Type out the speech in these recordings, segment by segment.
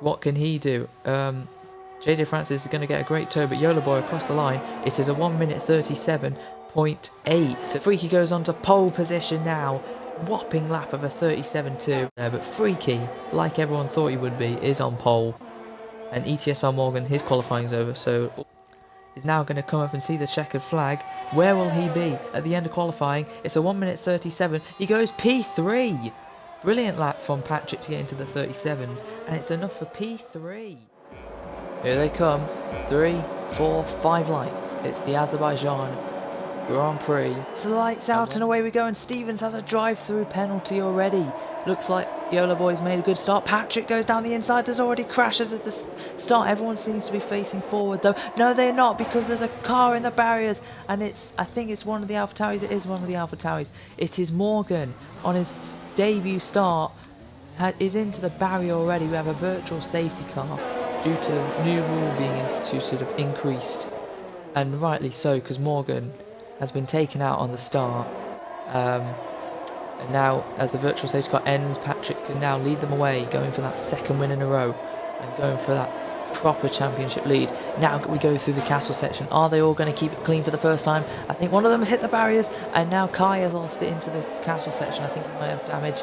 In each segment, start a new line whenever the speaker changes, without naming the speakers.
What can he do? JJ Francis is going to get a great toe, but Yola Boy across the line. It is a 1 minute 37.8. So Freaky goes on to pole position now. Whopping lap of a 37.2. But Freaky, like everyone thought he would be, is on pole. And ETSR Morgan, his qualifying's over, so is now going to come up and see the checkered flag. Where will he be at the end of qualifying? It's a 1 minute 37. He goes P3. Brilliant lap from Patrick to get into the 37s, and it's enough for P3. Here they come. 3, 4, 5 lights. It's the Azerbaijan Grand Prix. It's the lights out and away we go, and Stevens has a drive-through penalty already. Looks like Yola Boy's made a good start. Patrick goes down the inside. There's already crashes at the start. Everyone seems to be facing forward though. No, they're not, because there's a car in the barriers, and I think it's one of the AlphaTauris. It is one of the AlphaTauris. It is Morgan on his debut start. Is into the barrier already. We have a virtual safety car due to the new rule being instituted of increased, and rightly so, because Morgan has been taken out on the start. And now, as the virtual safety car ends, Patrick can now lead them away, going for that second win in a row and going for that proper championship lead. Now we go through the castle section. Are they all going to keep it clean for the first time? I think one of them has hit the barriers, and now Kai has lost it into the castle section. I think he might have damage.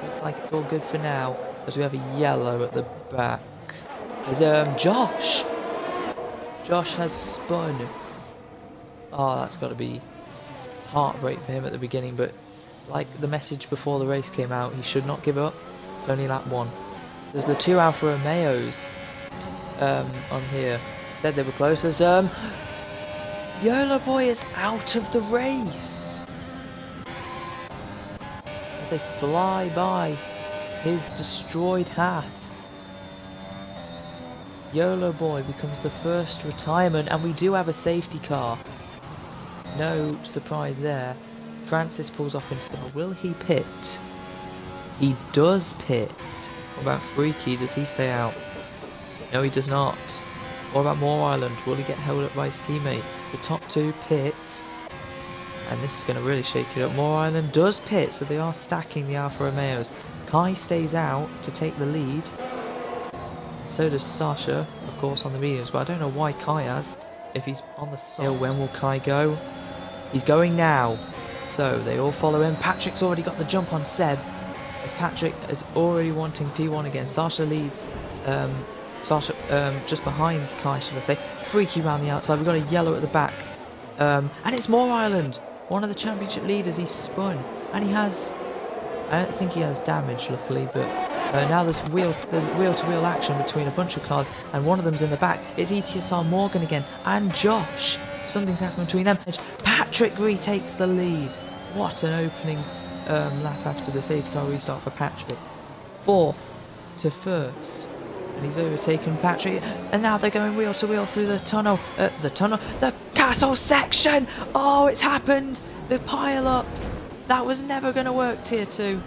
Looks like it's all good for now, as we have a yellow at the back. There's Josh. Josh has spun. Oh, that's got to be heartbreak for him at the beginning, but like the message before the race came out, he should not give up. It's only lap 1. There's the 2 Alfa Romeos on here. Said they were close. As Yola Boy is out of the race as they fly by his destroyed Haas. Yola Boy becomes the first retirement, and we do have a safety car. No surprise there. Francis pulls off into the... Will he pit? He does pit. What about Freaky? Does he stay out? No, he does not. What about Moore Island? Will he get held up by his teammate? The top 2 pit. And this is going to really shake it up. Moore Island does pit, so they are stacking the Alfa Romeos. Kai stays out to take the lead. So does Sasha, of course, on the mediums, but I don't know why Kai has. If he's on the side, when will Kai go? He's going now. So they all follow him. Patrick's already got the jump on Seb, as Patrick is already wanting P1 again. Sasha leads. Sasha just behind Kai, should I say. Freaky round the outside. We've got a yellow at the back. And it's Moore Island, one of the championship leaders. He's spun, and he has... I don't think he has damage, luckily, but now there's wheel-to-wheel action between a bunch of cars, and one of them's in the back. It's ETSR Morgan again, and Josh. Something's happened between them. Patrick retakes the lead. What an opening lap after the safety car restart for Patrick. 4th to 1st, and he's overtaken Patrick. And now they're going wheel-to-wheel through the tunnel. The castle section. Oh, it's happened. The pile-up. That was never going to work, Tier 2.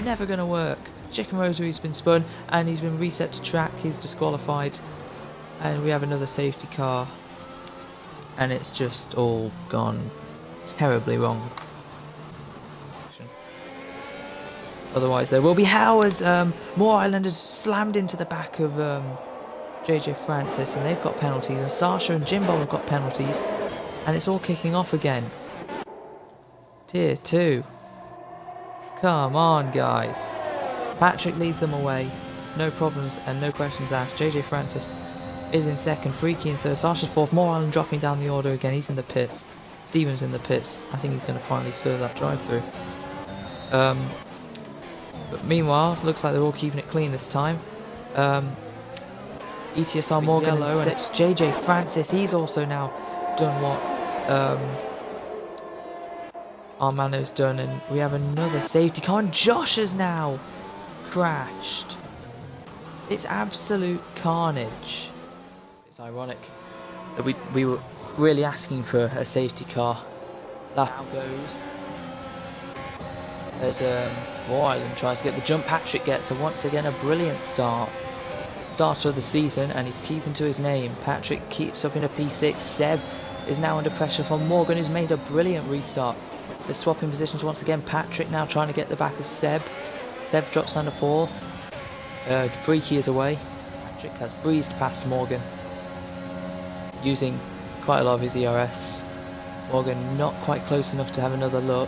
Never going to work. Chicken Rosary's been spun, and he's been reset to track. He's disqualified. And we have another safety car. And it's just all gone terribly wrong. Otherwise, there will be hell, as Moore Islanders slammed into the back of JJ Francis, and they've got penalties. And Sasha and Jimbo have got penalties. And it's all kicking off again. Tier 2. Come on, guys. Patrick leads them away. No problems and no questions asked. JJ Francis is in 2nd. Freaky in 3rd. Sasha's 4th. Moore Island dropping down the order again. He's in the pits. Stevens in the pits. I think he's going to finally serve that drive-through. But meanwhile, looks like they're all keeping it clean this time. ETSR Morgan in 6. JJ Francis. He's also now done what Armano's done, and we have another safety car, and Josh has now crashed. It's absolute carnage. It's ironic that we were really asking for a safety car. That now goes as Moore Island tries to get the jump. Patrick gets once again a brilliant starter of the season, and he's keeping to his name. Patrick keeps up in a P6. Seb is now under pressure from Morgan, who's made a brilliant restart. They're swapping positions once again. Patrick now trying to get the back of Seb. Seb drops down to 4th. Freaky is away. Patrick has breezed past Morgan, using quite a lot of his ERS. Morgan not quite close enough to have another look,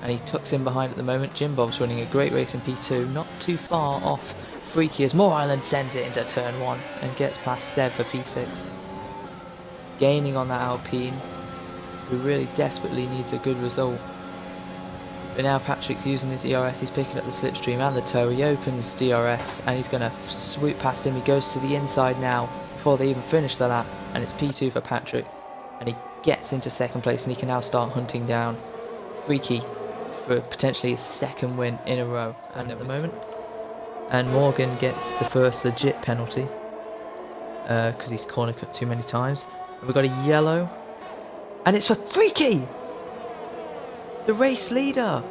and he tucks in behind at the moment. Jim Bob's running a great race in P2, not too far off Freaky as Moore Island sends it into turn 1 and gets past Sev for P6. He's gaining on that Alpine, who really desperately needs a good result. But now Patrick's using his ERS, he's picking up the slipstream and the toe. He opens DRS and he's going to swoop past him. He goes to the inside now before they even finish the lap, and it's P2 for Patrick, and he gets into second place and he can now start hunting down Freaky for potentially his second win in a row at the moment. And Morgan gets the first legit penalty because he's corner cut too many times. And we've got a yellow, and it's for Freaky, the race leader.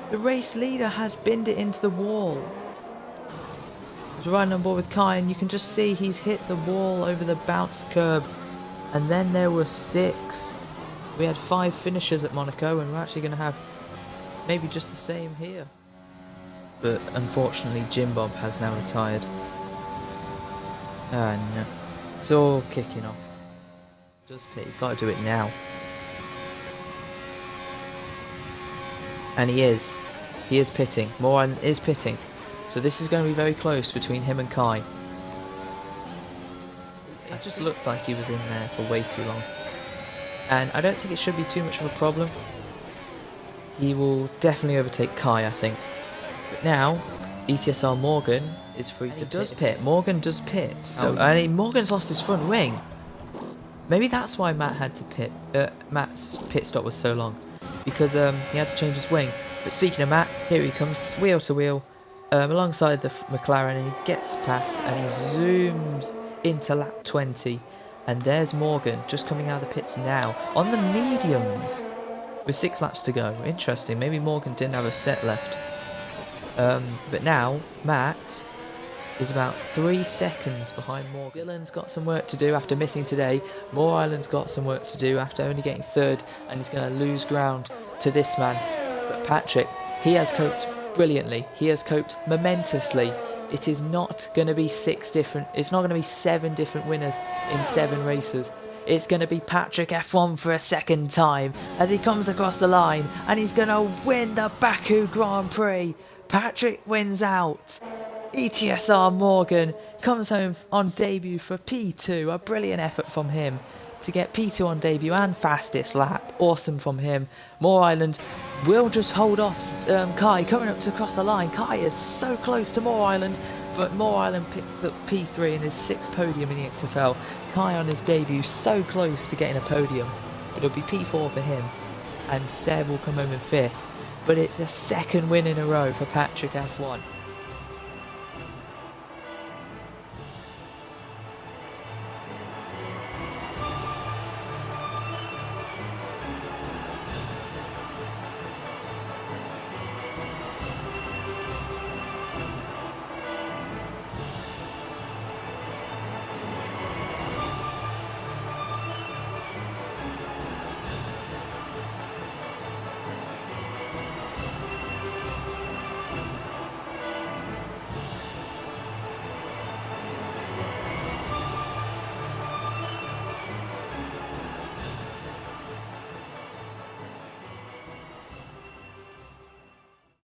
The race leader has binned it into the wall. He's riding on board with Kai, and you can just see he's hit the wall over the bounce curb. And then there were 6. We had 5 finishers at Monaco, and we're actually going to have maybe just the same here. But unfortunately, Jim Bob has now retired. Ah no, it's all kicking off. Does pit? He's got to do it now. And he is pitting. Moore Island is pitting. So this is going to be very close between him and Kai. It just looked like he was in there for way too long. And I don't think it should be too much of a problem. He will definitely overtake Kai, I think. But now, ETSR Morgan is free to pit. Morgan does pit. So Morgan's lost his front wing. Maybe that's why Matt had to pit. Matt's pit stop was so long, because he had to change his wing. But speaking of Matt, here he comes, wheel to wheel, alongside the McLaren, and he gets past and he zooms into lap 20. And there's Morgan just coming out of the pits now on the mediums with 6 laps to go. Interesting. Maybe Morgan didn't have a set left. But now Matt is about 3 seconds behind Morgan. Dylan's got some work to do after missing today. Moore Island's got some work to do after only getting 3rd, and he's going to lose ground to this man. But Patrick, he has coped brilliantly. He has coped momentously. It is not going to be 6 different, it's not going to be 7 different winners in 7 races. It's going to be Patrick F1 for a second time as he comes across the line, and he's going to win the Baku Grand Prix. Patrick wins out. ETSR Morgan comes home on debut for P2. A brilliant effort from him to get P2 on debut and fastest lap. Awesome from him. Moore Island will just hold off Kai coming up to cross the line. Kai is so close to Moore Island, but Moore Island picks up P3 in his 6th podium in the EXFL. Kai on his debut so close to getting a podium, but it'll be P4 for him, and Seb will come home in 5th. But it's a 2nd win in a row for Patrick F1.